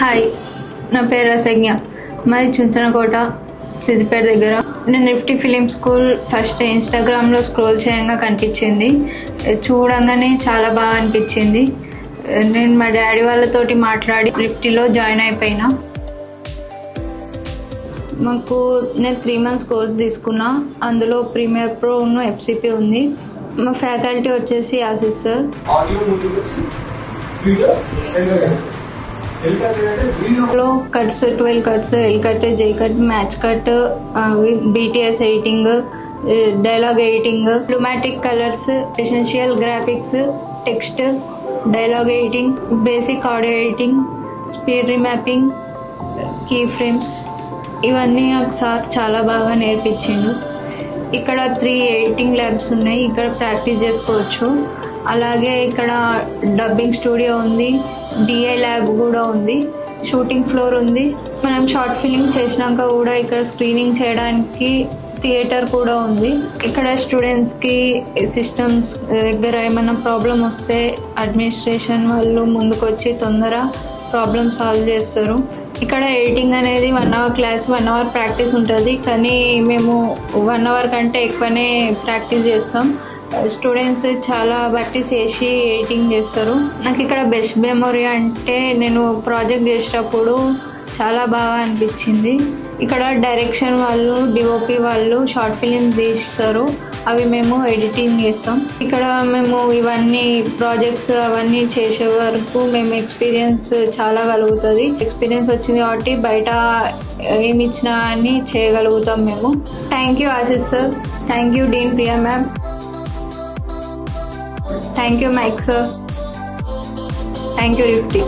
Hi, నా పేరు రసజ్ఞ. మాది చుంచనకోట, సిద్దిపేట దగ్గర. నేను నిఫ్టీ ఫిలిం స్కూల్ ఫస్ట్ ఇన్స్టాగ్రామ్లో స్క్రోల్ చేయంగా కనిపించింది. చూడంగానే చాలా బాగా అనిపించింది. నేను మా డాడీ వాళ్ళతోటి మాట్లాడి నిఫ్టీలో జాయిన్ అయిపోయినా. నేను 3 months కోర్స్ తీసుకున్నా. అందులో ప్రీమియర్ ప్రో ఎఫ్సిపి ఉంది. మా ఫ్యాకల్టీ వచ్చేసి Ashish sir. Cuts 12 cuts, L cut, J cut, match cut, BTS editing, dialogue editing, Lumetri colours, essential graphics, text, dialogue editing, basic audio editing, speed remapping, key frames, ఇవన్నీ నాకు sir చాలా బాగా నేర్పించిండు. ఇక్కడ 3 editing labs ఉన్నాయి. ఇక్కడ practice చేసుకోవచ్చు. అలాగే ఇక్కడ డబ్బింగ్ స్టూడియో ఉంది, డిఐ ల్యాబ్ కూడా ఉంది, షూటింగ్ ఫ్లోర్ ఉంది. మనం షార్ట్ ఫిలిం చేసినాక కూడా ఇక్కడ స్క్రీనింగ్ చేయడానికి థియేటర్ కూడా ఉంది. ఇక్కడ స్టూడెంట్స్కి సిస్టమ్స్ దగ్గర ఏమైనా ప్రాబ్లం వస్తే అడ్మినిస్ట్రేషన్ వాళ్ళు ముందుకు వచ్చి తొందర ప్రాబ్లమ్ సాల్వ్ చేస్తారు. ఇక్కడ ఎడిటింగ్ అనేది 1 hour క్లాస్, 1 hour ప్రాక్టీస్ ఉంటుంది. కానీ మేము 1 hour కంటే ఎక్కువనే ప్రాక్టీస్ చేస్తాం. స్టూడెంట్స్ చాలా ప్రాక్టీస్ చేసి ఎడిటింగ్ చేస్తారు. నాకు ఇక్కడ బెస్ట్ మెమొరీ అంటే నేను ప్రాజెక్ట్ చేసేటప్పుడు చాలా బాగా అనిపించింది. ఇక్కడ డైరెక్షన్ వాళ్ళు, డిఓపి వాళ్ళు షార్ట్ ఫిలిం తీస్తారు. అవి మేము ఎడిటింగ్ చేస్తాం. ఇక్కడ మేము ఇవన్నీ ప్రాజెక్ట్స్ అవన్నీ చేసే వరకు మేము ఎక్స్పీరియన్స్ చాలా కలుగుతుంది. ఎక్స్పీరియన్స్ వచ్చింది కాబట్టి బయట ఏమి ఇచ్చినా అని చేయగలుగుతాం మేము. Thank you Ashish sir, thank you dean Priya ma'am, thank you Mike sir, thank you Nifty.